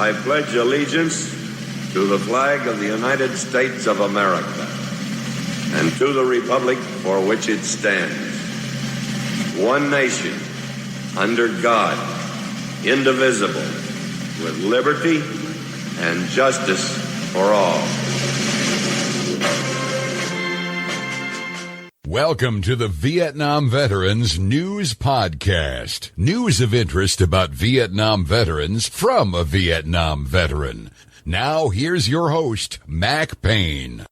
I pledge allegiance to the flag of the United States of America and to the republic for which it stands, one nation, under God, indivisible, with liberty and justice for all. Welcome to the Vietnam Veterans News Podcast. News of interest about Vietnam veterans from a Vietnam veteran. Now, here's your host, Mac Payne.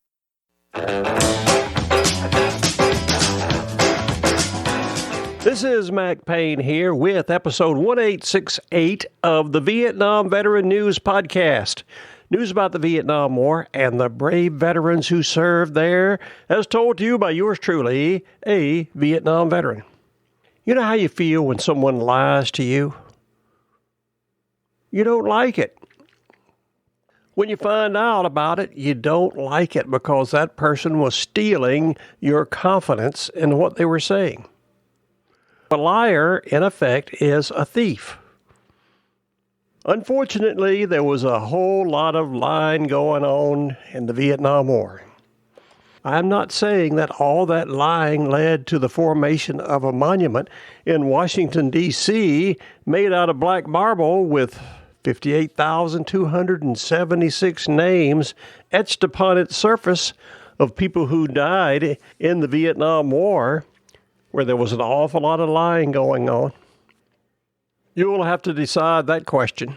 This is Mac Payne here with episode 1868 of the Vietnam Veteran News Podcast. News about the Vietnam War and the brave veterans who served there, as told to you by yours truly, a Vietnam veteran. You know how you feel when someone lies to you? You don't like it. When you find out about it, you don't like it because that person was stealing your confidence in what they were saying. A liar, in effect, is a thief. Unfortunately, there was a whole lot of lying going on in the Vietnam War. I'm not saying that all that lying led to the formation of a monument in Washington, D.C., made out of black marble with 58,276 names etched upon its surface of people who died in the Vietnam War, where there was an awful lot of lying going on. You'll have to decide that question.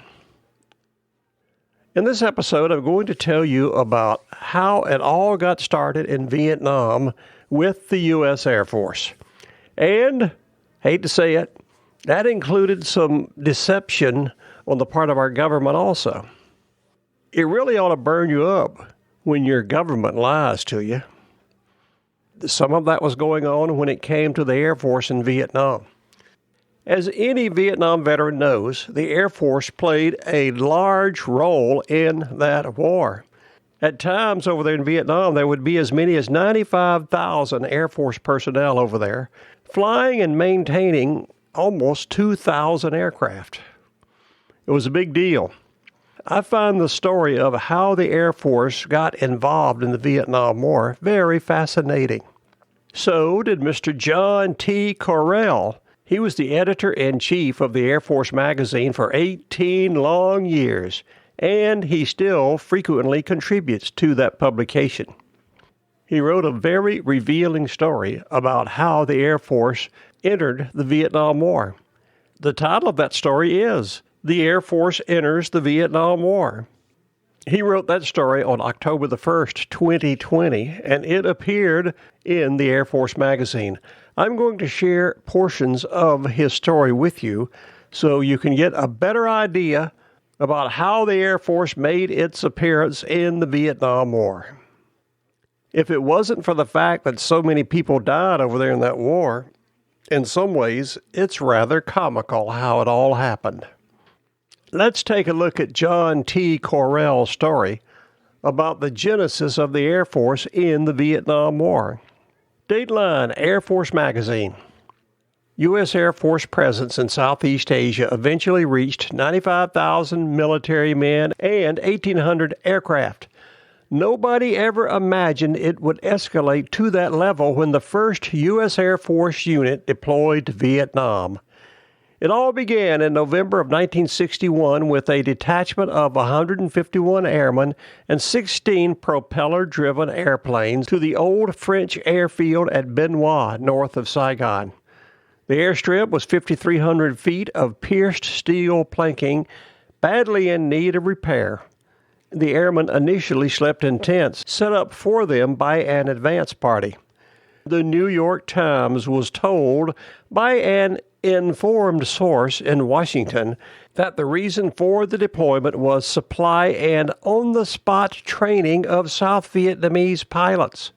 In this episode, I'm going to tell you about how it all got started in Vietnam with the U.S. Air Force. And, hate to say it, that included some deception on the part of our government also. It really ought to burn you up when your government lies to you. Some of that was going on when it came to the Air Force in Vietnam. As any Vietnam veteran knows, the Air Force played a large role in that war. At times over there in Vietnam, there would be as many as 95,000 Air Force personnel over there, flying and maintaining almost 2,000 aircraft. It was a big deal. I find the story of how the Air Force got involved in the Vietnam War very fascinating. So did Mr. John T. Correll. He was the editor-in-chief of the Air Force magazine for 18 long years, and he still frequently contributes to that publication. He wrote a very revealing story about how the Air Force entered the Vietnam War. The title of that story is The Air Force Enters the Vietnam War. He wrote that story on October the 1st, 2020, and it appeared in the Air Force magazine. I'm going to share portions of his story with you so you can get a better idea about how the Air Force made its appearance in the Vietnam War. If it wasn't for the fact that so many people died over there in that war, in some ways, it's rather comical how it all happened. Let's take a look at John T. Correll's story about the genesis of the Air Force in the Vietnam War. Dateline Air Force Magazine. U.S. Air Force presence in Southeast Asia eventually reached 95,000 military men and 1,800 aircraft. Nobody ever imagined it would escalate to that level when the first U.S. Air Force unit deployed to Vietnam. It all began in November of 1961 with a detachment of 151 airmen and 16 propeller-driven airplanes to the old French airfield at Bien Hoa, north of Saigon. The airstrip was 5,300 feet of pierced steel planking, badly in need of repair. The airmen initially slept in tents set up for them by an advance party. The New York Times was told by an informed source in Washington that the reason for the deployment was supply and on-the-spot training of South Vietnamese pilots.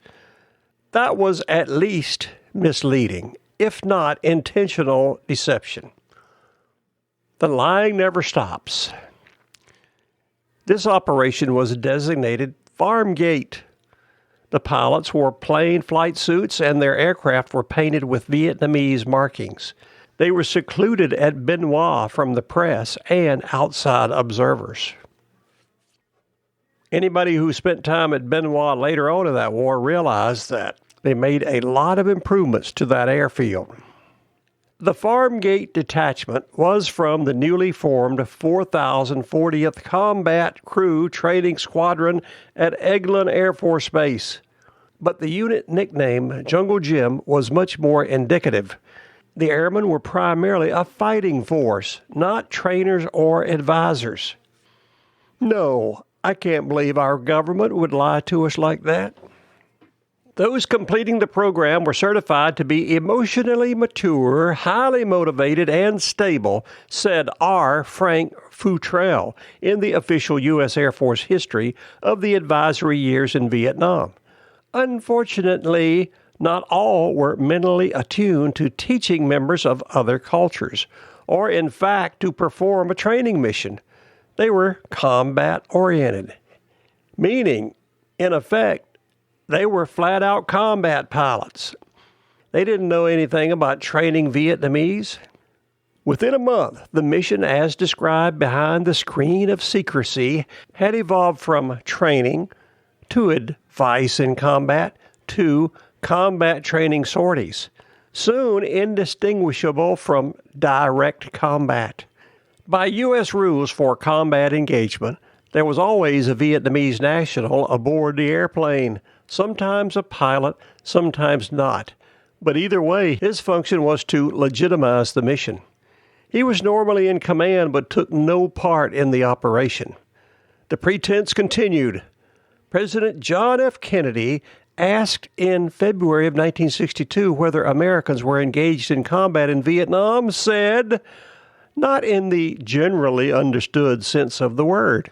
That was at least misleading, if not intentional deception. The lying never stops. This operation was designated Farm Gate. The pilots wore plain flight suits and their aircraft were painted with Vietnamese markings. They were secluded at Bien Hoa from the press and outside observers. Anybody who spent time at Benoit later on in that war realized that they made a lot of improvements to that airfield. The Farmgate Detachment was from the newly formed 4040th Combat Crew Training Squadron at Eglin Air Force Base. But the unit nickname Jungle Jim was much more indicative. The airmen were primarily a fighting force, not trainers or advisors. No, I can't believe our government would lie to us like that. Those completing the program were certified to be emotionally mature, highly motivated, and stable, said R. Frank Futrell in the official U.S. Air Force history of the advisory years in Vietnam. Unfortunately, not all were mentally attuned to teaching members of other cultures, or in fact to perform a training mission. They were combat-oriented, meaning, in effect, they were flat-out combat pilots. They didn't know anything about training Vietnamese. Within a month, the mission as described behind the screen of secrecy had evolved from training to advice in combat to combat training sorties, soon indistinguishable from direct combat. By U.S. rules for combat engagement, there was always a Vietnamese national aboard the airplane, sometimes a pilot, sometimes not. But either way, his function was to legitimize the mission. He was normally in command but took no part in the operation. The pretense continued. President John F. Kennedy asked in February of 1962 whether Americans were engaged in combat in Vietnam, said, "Not in the generally understood sense of the word."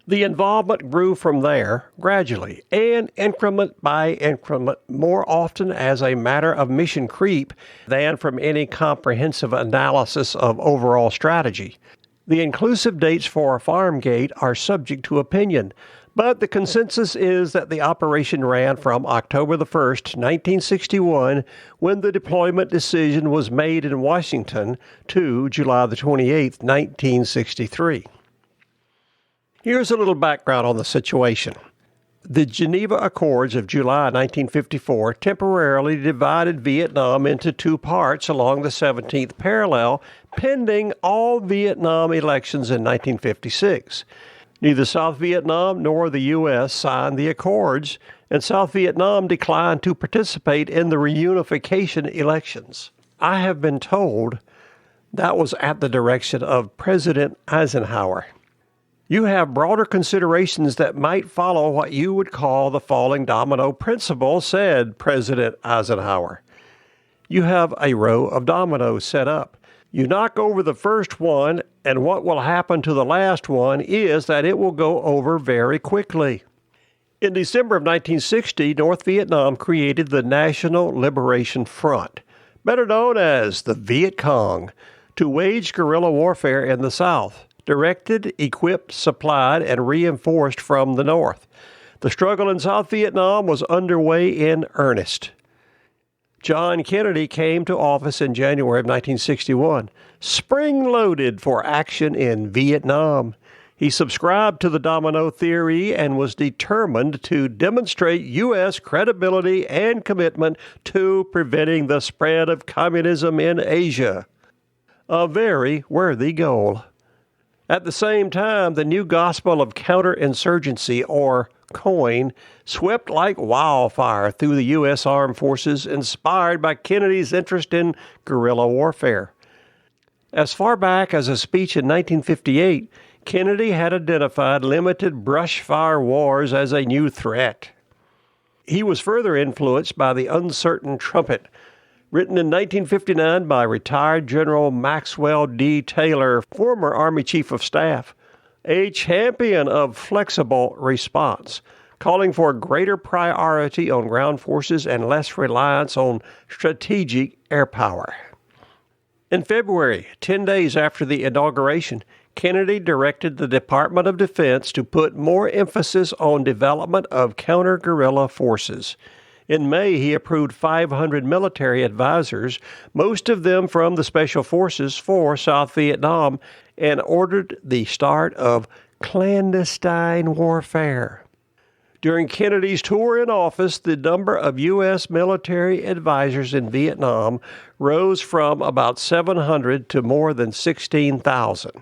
The involvement grew from there, gradually, and increment by increment, more often as a matter of mission creep than from any comprehensive analysis of overall strategy. The inclusive dates for Farmgate are subject to opinion, but the consensus is that the operation ran from October the 1st, 1961, when the deployment decision was made in Washington, to July the 28th, 1963. Here's a little background on the situation. The Geneva Accords of July 1954 temporarily divided Vietnam into two parts along the 17th parallel, pending all Vietnam elections in 1956. Neither South Vietnam nor the U.S. signed the accords, and South Vietnam declined to participate in the reunification elections. I have been told that was at the direction of President Eisenhower. You have broader considerations that might follow what you would call the falling domino principle, said President Eisenhower. You have a row of dominoes set up. You knock over the first one, and what will happen to the last one is that it will go over very quickly. In December of 1960, North Vietnam created the National Liberation Front, better known as the Viet Cong, to wage guerrilla warfare in the South, directed, equipped, supplied, and reinforced from the North. The struggle in South Vietnam was underway in earnest. John Kennedy came to office in January of 1961, spring-loaded for action in Vietnam. He subscribed to the domino theory and was determined to demonstrate U.S. credibility and commitment to preventing the spread of communism in Asia. A very worthy goal. At the same time, the new gospel of counterinsurgency, or COIN, swept like wildfire through the U.S. Armed Forces, inspired by Kennedy's interest in guerrilla warfare. As far back as a speech in 1958, Kennedy had identified limited brush fire wars as a new threat. He was further influenced by The Uncertain Trumpet, written in 1959 by retired General Maxwell D. Taylor, former Army Chief of Staff, a champion of flexible response, calling for greater priority on ground forces and less reliance on strategic air power. In February, 10 days after the inauguration, Kennedy directed the Department of Defense to put more emphasis on development of counter-guerrilla forces. In May, he approved 500 military advisors, most of them from the Special Forces for South Vietnam, and ordered the start of clandestine warfare. During Kennedy's tour in office, the number of U.S. military advisors in Vietnam rose from about 700 to more than 16,000.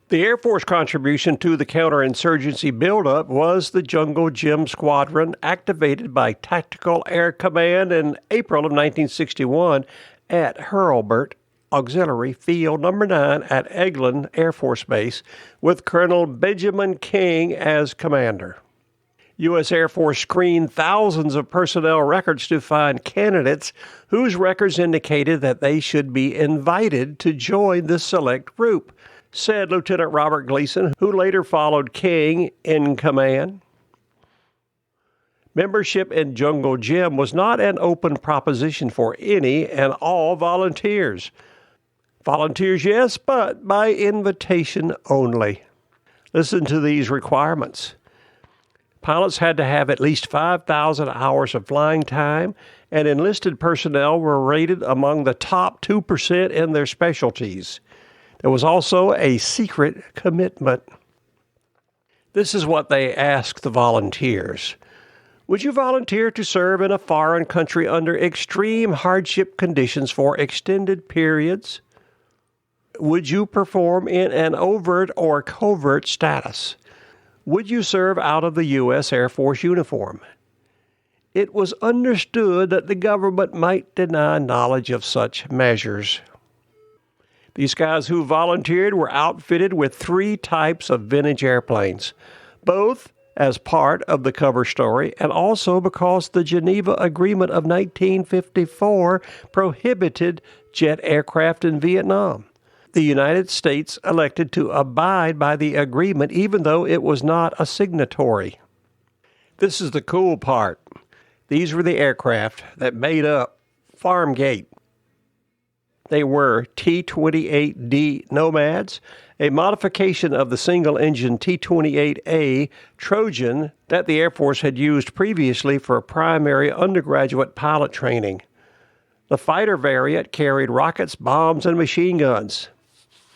The Air Force contribution to the counterinsurgency buildup was the Jungle Gym Squadron, activated by Tactical Air Command in April of 1961 at Hurlburt Auxiliary Field No. 9 at Eglin Air Force Base, with Colonel Benjamin King as commander. U.S. Air Force screened thousands of personnel records to find candidates whose records indicated that they should be invited to join the select group, said Lieutenant Robert Gleason, who later followed King in command. Membership in Jungle Gym was not an open proposition for any and all volunteers. Volunteers, yes, but by invitation only. Listen to these requirements. Pilots had to have at least 5,000 hours of flying time, and enlisted personnel were rated among the top 2% in their specialties. There was also a secret commitment. This is what they asked the volunteers. Would you volunteer to serve in a foreign country under extreme hardship conditions for extended periods? Would you perform in an overt or covert status? Would you serve out of the U.S. Air Force uniform? It was understood that the government might deny knowledge of such measures. These guys who volunteered were outfitted with 3 types of vintage airplanes, both as part of the cover story and also because the Geneva Agreement of 1954 prohibited jet aircraft in Vietnam. The United States elected to abide by the agreement even though it was not a signatory. This is the cool part. These were the aircraft that made up Farmgate. They were T-28D Nomads, a modification of the single-engine T-28A Trojan that the Air Force had used previously for primary undergraduate pilot training. The fighter variant carried rockets, bombs, and machine guns.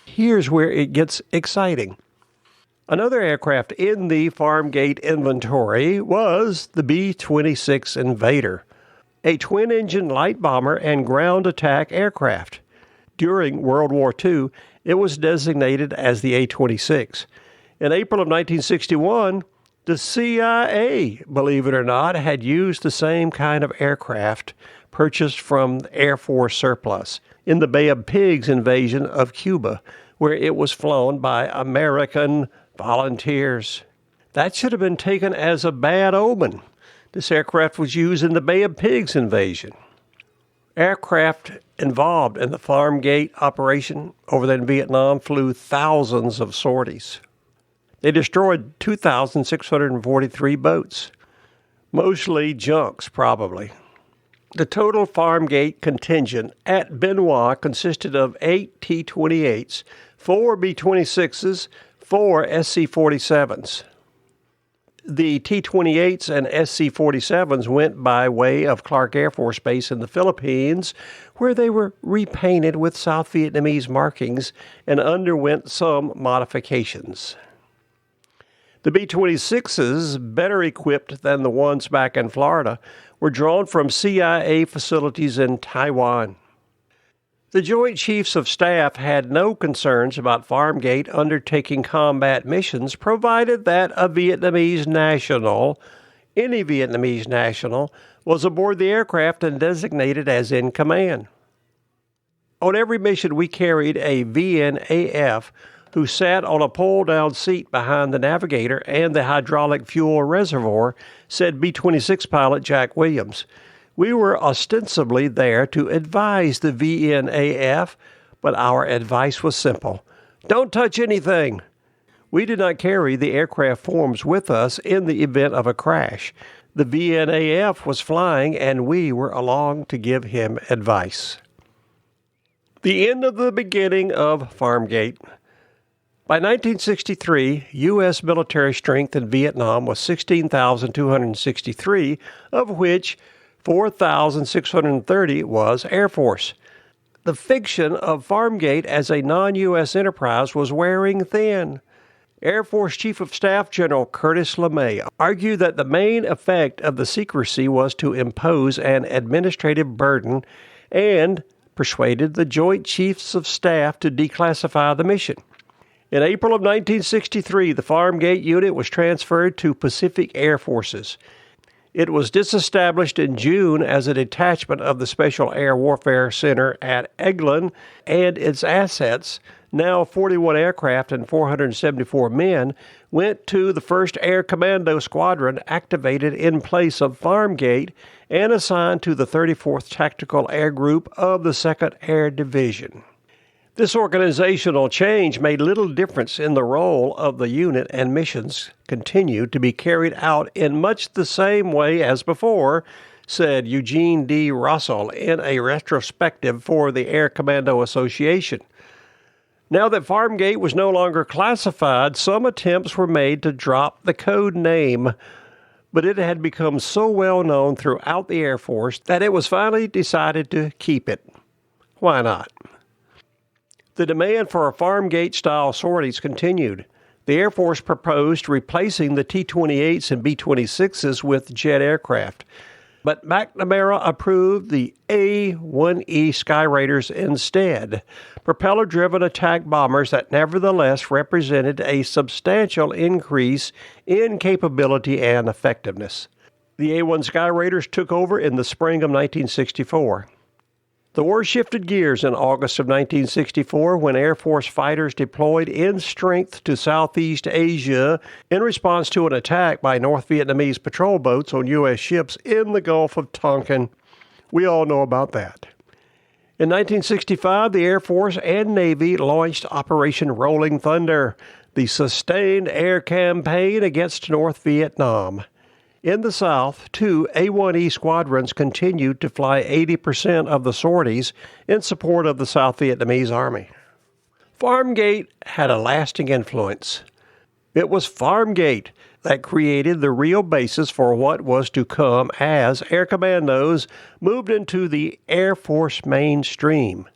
Here's where it gets exciting. Another aircraft in the Farmgate inventory was the B-26 Invader, a twin-engine light bomber and ground attack aircraft. During World War II, it was designated as the A-26. In April of 1961, the CIA, believe it or not, had used the same kind of aircraft purchased from Air Force surplus in the Bay of Pigs invasion of Cuba, where it was flown by American volunteers. That should have been taken as a bad omen. This aircraft was used in the Bay of Pigs invasion. Aircraft involved in the Farmgate operation over there in Vietnam flew thousands of sorties. They destroyed 2,643 boats, mostly junks probably. The total Farmgate contingent at Benoit consisted of 8 T-28s, 4 B-26s, 4 SC-47s. The T-28s and SC-47s went by way of Clark Air Force Base in the Philippines, where they were repainted with South Vietnamese markings and underwent some modifications. The B-26s, better equipped than the ones back in Florida, were drawn from CIA facilities in Taiwan. The Joint Chiefs of Staff had no concerns about Farmgate undertaking combat missions, provided that a Vietnamese national, any Vietnamese national, was aboard the aircraft and designated as in command. On every mission, we carried a VNAF who sat on a pull-down seat behind the navigator and the hydraulic fuel reservoir, said B-26 pilot Jack Williams. We were ostensibly there to advise the VNAF, but our advice was simple. Don't touch anything. We did not carry the aircraft forms with us in the event of a crash. The VNAF was flying, and we were along to give him advice. The end of the beginning of Farmgate. By 1963, U.S. military strength in Vietnam was 16,263, of which 4,630 was Air Force. the fiction of Farmgate as a non-U.S. enterprise was wearing thin. Air Force Chief of Staff General Curtis LeMay argued that the main effect of the secrecy was to impose an administrative burden and persuaded the Joint Chiefs of Staff to declassify the mission. In April of 1963, the Farmgate unit was transferred to Pacific Air Forces. It was disestablished in June as a detachment of the Special Air Warfare Center at Eglin, and its assets, now 41 aircraft and 474 men, went to the 1st Air Commando Squadron activated in place of Farmgate and assigned to the 34th Tactical Air Group of the 2nd Air Division. This organizational change made little difference in the role of the unit, and missions continued to be carried out in much the same way as before, said Eugene D. Russell in a retrospective for the Air Commando Association. Now that Farmgate was no longer classified, some attempts were made to drop the code name, but it had become so well known throughout the Air Force that it was finally decided to keep it. Why not? The demand for Farmgate-style sorties continued. The Air Force proposed replacing the T-28s and B-26s with jet aircraft, but McNamara approved the A-1E Skyraiders instead, propeller-driven attack bombers that nevertheless represented a substantial increase in capability and effectiveness. The A-1 Skyraiders took over in the spring of 1964. The war shifted gears in August of 1964 when Air Force fighters deployed in strength to Southeast Asia in response to an attack by North Vietnamese patrol boats on U.S. ships in the Gulf of Tonkin. We all know about that. In 1965, the Air Force and Navy launched Operation Rolling Thunder, the sustained air campaign against North Vietnam. In the South, 2 A-1E squadrons continued to fly 80% of the sorties in support of the South Vietnamese Army. Farmgate had a lasting influence. It was Farmgate that created the real basis for what was to come as Air Commandos moved into the Air Force mainstream.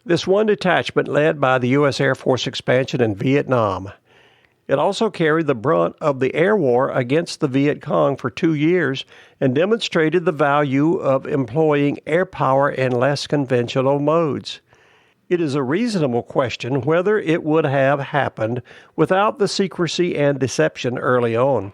This one detachment led by the U.S. Air Force expansion in Vietnam. It also carried the brunt of the air war against the Viet Cong for 2 years and demonstrated the value of employing air power in less conventional modes. It is a reasonable question whether it would have happened without the secrecy and deception early on.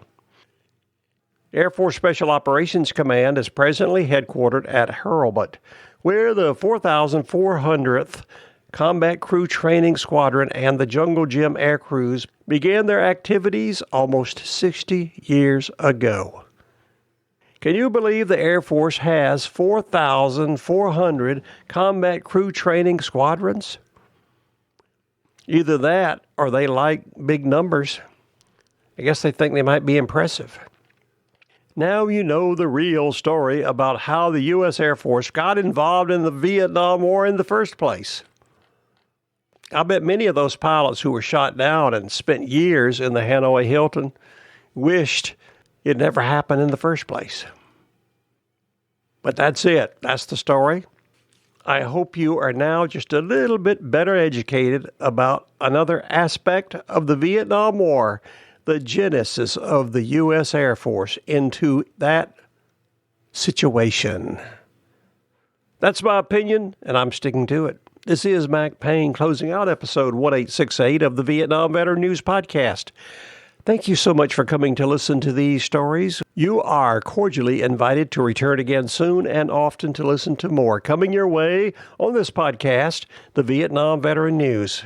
Air Force Special Operations Command is presently headquartered at Hurlbut, where the 4,400th Combat Crew Training Squadron and the Jungle Gym Air Crews began their activities almost 60 years ago. Can you believe the Air Force has 4,400 Combat Crew Training Squadrons? Either that or they like big numbers. I guess they think they might be impressive. Now you know the real story about how the U.S. Air Force got involved in the Vietnam War in the first place. I bet many of those pilots who were shot down and spent years in the Hanoi Hilton wished it never happened in the first place. But that's it. That's the story. I hope you are now just a little bit better educated about another aspect of the Vietnam War, the genesis of the U.S. Air Force into that situation. That's my opinion, and I'm sticking to it. This is Mac Payne closing out episode 1868 of the Vietnam Veteran News Podcast. Thank you so much for coming to listen to these stories. You are cordially invited to return again soon and often to listen to more coming your way on this podcast, the Vietnam Veteran News.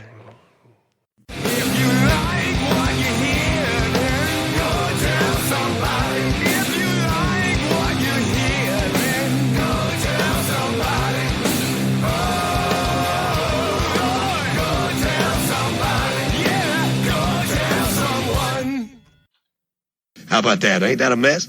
How about that? Ain't that a mess?